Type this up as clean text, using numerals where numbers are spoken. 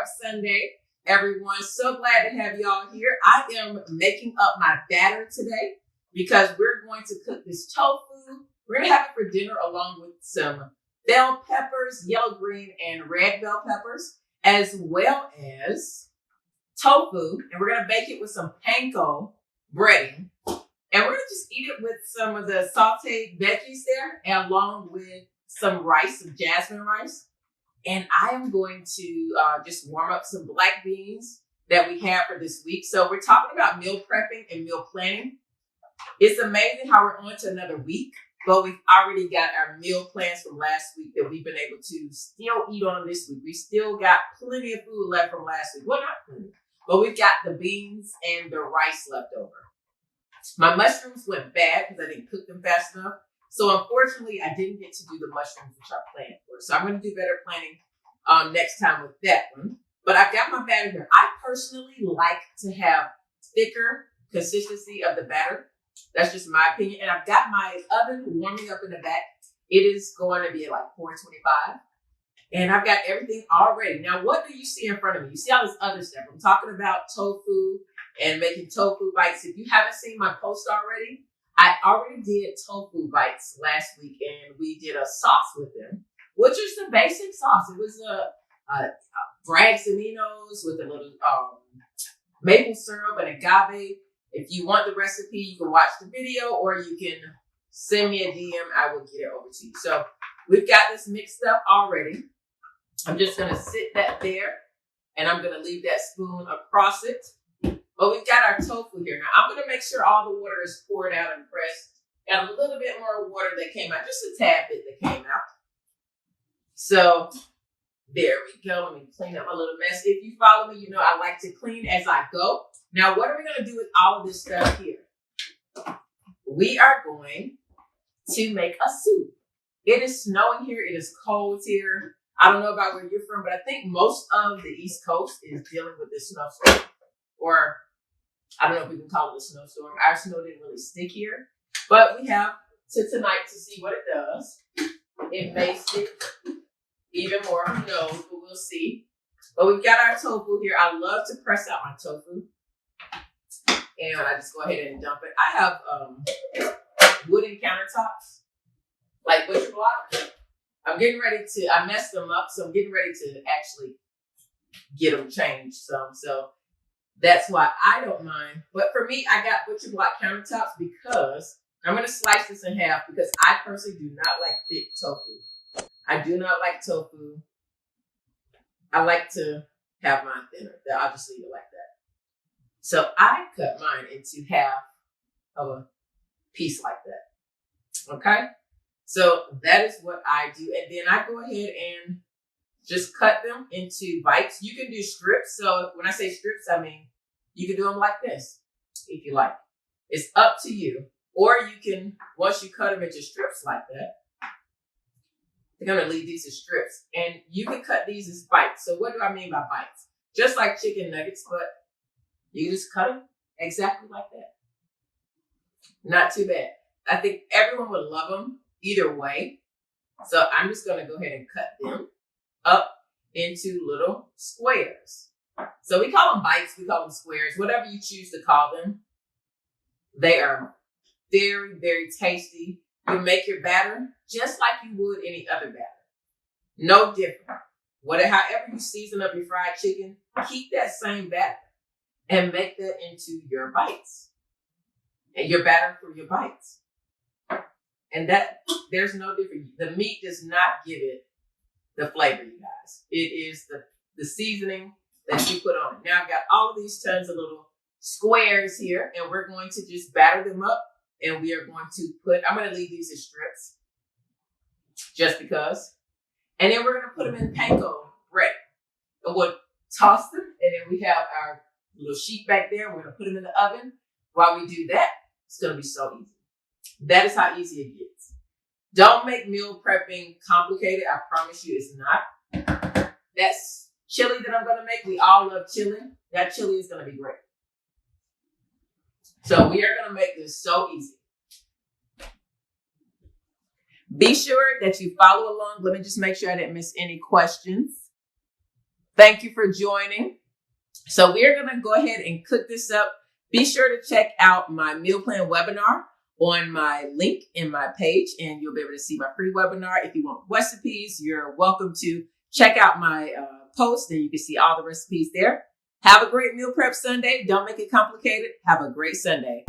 Startup Sunday, everyone. So glad to have y'all here. I am making up my batter today because we're going to cook this tofu. We're going to have it for dinner along with some bell peppers, yellow, green, and red bell peppers, as well as tofu. And we're going to bake it with some panko breading. And we're going to just eat it with some of the sauteed veggies there, and along with some rice, some jasmine rice. And I am going to just warm up some black beans that we have for this week. So we're talking about meal prepping and meal planning. It's amazing how we're on to another week, but we've already got our meal plans from last week that we've been able to still eat on this week. We still got plenty of food left from last week. Well, not plenty, but we've got the beans and the rice left over. My mushrooms went bad because I didn't cook them fast enough. So unfortunately, I didn't get to do the mushrooms which I planned for. So I'm going to do better planning next time with that one. But I've got my batter here. I personally like to have thicker consistency of the batter. That's just my opinion. And I've got my oven warming up in the back. It is going to be at like 425. And I've got everything all ready. Now, what do you see in front of me? You see all this other stuff. I'm talking about tofu and making tofu bites. If you haven't seen my post already, I already did tofu bites last week, and we did a sauce with them, which is the basic sauce. It was a Bragg's aminos with a little maple syrup and agave. If you want the recipe, you can watch the video, or you can send me a DM. I will get it over to you. So we've got this mixed up already. I'm just going to sit that there, and I'm going to leave that spoon across it. But we've got our tofu here. Now, I'm going to make sure all the water is poured out and pressed. Got a little bit more water that came out, just a tad bit that came out. So there we go. Let me clean up my little mess. If you follow me, you know I like to clean as I go. Now, what are we going to do with all of this stuff here? We are going to make a soup. It is snowing here. It is cold here. I don't know about where you're from, but I think most of the East Coast is dealing with this snowstorm. Or I don't know if we can call it a snowstorm. Our snow didn't really stick here. But we have to tonight to see what it does. It may stick even more. Who knows? But we'll see. But we've got our tofu here. I love to press out my tofu. And I just go ahead and dump it. I have wooden countertops, like butcher block. I'm getting ready to, I messed them up, so I'm getting ready to actually get them changed some. So that's why I don't mind. But for me, I got butcher block countertops because I'm going to slice this in half because I personally do not like thick tofu. I do not like tofu. I like to have mine thinner. I'll just leave it like that. So I cut mine into half of a piece like that. Okay? So that is what I do. And then I go ahead and just cut them into bites. You can do strips. So when I say strips, I mean you can do them like this if you like. It's up to you. Or you can, once you cut them into strips like that, I'm going to leave these as strips. And you can cut these as bites. So what do I mean by bites? Just like chicken nuggets, but you just cut them exactly like that. Not too bad. I think everyone would love them either way. So I'm just going to go ahead and cut them up into little squares. So we call them bites, we call them squares, whatever you choose to call them. They are very, very tasty. You make your batter just like you would any other batter. No different. However you season up your fried chicken, keep that same batter and make that into your bites. And your batter for your bites. And that, there's no difference. The meat does not give it the flavor, you guys. It is the seasoning that you put on it. Now I've got all of these tons of little squares here, and we're going to just batter them up, and we are going to I'm going to leave these as strips, just because. And then we're going to put them in panko bread. And we'll toss them, and then we have our little sheet back there. We're going to put them in the oven. While we do that, it's going to be so easy. That is how easy it gets. Don't make meal prepping complicated. I promise you it's not. That's chili that I'm going to make. We all love chili. That chili is going to be great. So we are going to make this so easy. Be sure that you follow along. Let me just make sure I didn't miss any questions. Thank you for joining. So we're going to go ahead and cook this up. Be sure to check out my meal plan webinar on my link in my page, and you'll be able to see my free webinar. If you want recipes, you're welcome to check out my post, and you can see all the recipes there. Have a great meal prep Sunday. Don't make it complicated. Have a great Sunday.